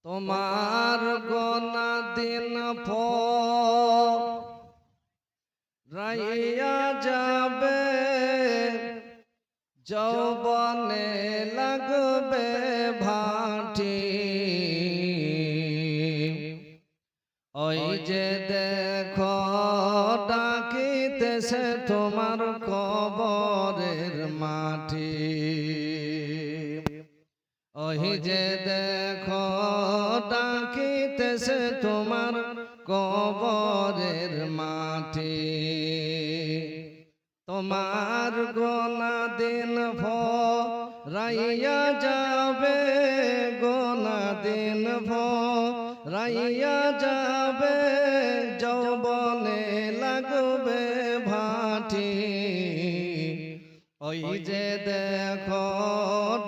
তোমার গোনা দিন ফুরাইয়া যাবে, যৌবনে লাগবে ভাটি। ওই যে দেখো ডাকিতেছে তোমার কবরের মাটি। ওই যে দেখো ডাকিতেছে তোমার কবরের মাটি। তোমার গোনা দিন ফুরাইয়া যাবে, গোনা দিন ফুরাইয়া যাবে, যৌবনে লাগবে ভাটি। ওই যে দেখো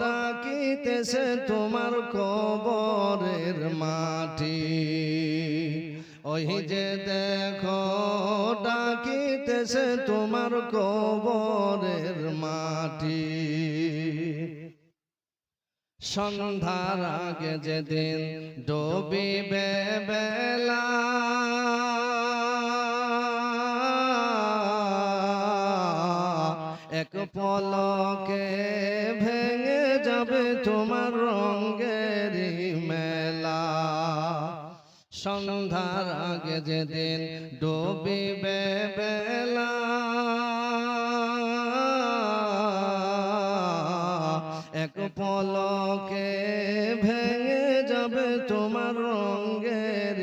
ডাকিতেছে তোমার কবরের মাটি। ওই যে দেখো ডাকিতেছে তোমার কবরের মাটি। সন্ধ্যার আগে যেদিন ডুবিবে বেলা, এক পলকে ভেঙে যাবে তোমার রঙের মেলা। সন্ধ্যার আগে যেদিন ডুবিবে বেলা, এক পলকে ভেঙে যাবে তোমার রঙের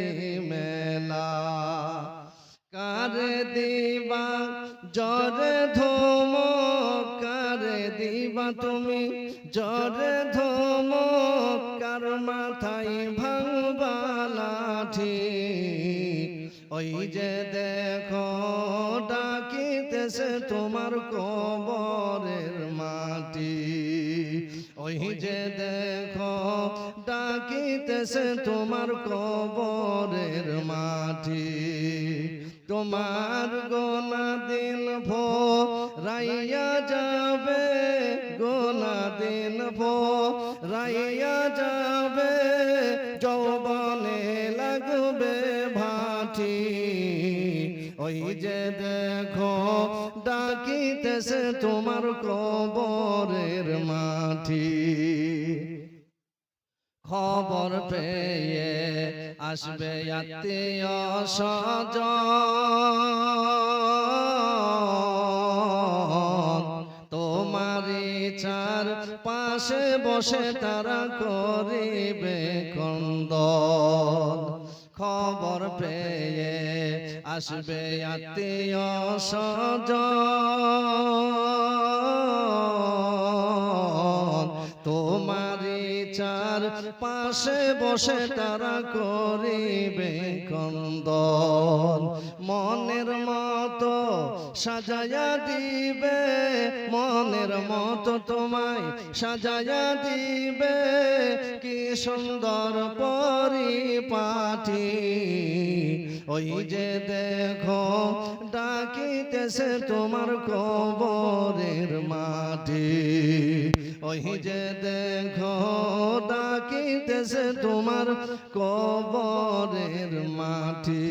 মেলা। কারে দিবা জরে ধমক, কারে দিবা তুমি জরে ধমক, কার মাথায় ভাঙবা লাঠি। ওই যে দেখো ডাকিতেছে তোমার কবরের মাটি। ওই যে দেখো ডাকিতেছে তোমার কবরের মাটি। তোমার গোনা দিন ফুরাইয়া যাবে, গোনা দিন ফুরাইয়া যাবে, যৌবনে লাগবে ভাটি। ওই যে দেখো ডাকিতেছে তোমার কবরের মাটি। খবর পেয়ে আসবে আত্মীয় স্বজন, তোমারই চার পাশে বসে তারা করিবে ক্রন্দন। খবর পেয়ে আসবে আত্মীয় স্বজন, তোমারই চার পাশে বসে তারা করিবে ক্রন্দন। মনের মতো সাজায়া দিবে, মনের মতো তোমায় সাজায়া দিবে, কি সুন্দর পরিপাটি। ওই যে দেখো ডাকিতেছে তোমার কবরের মাটি। ওই যে দেখো ডাকিতেছে তোমার কবরের মাটি।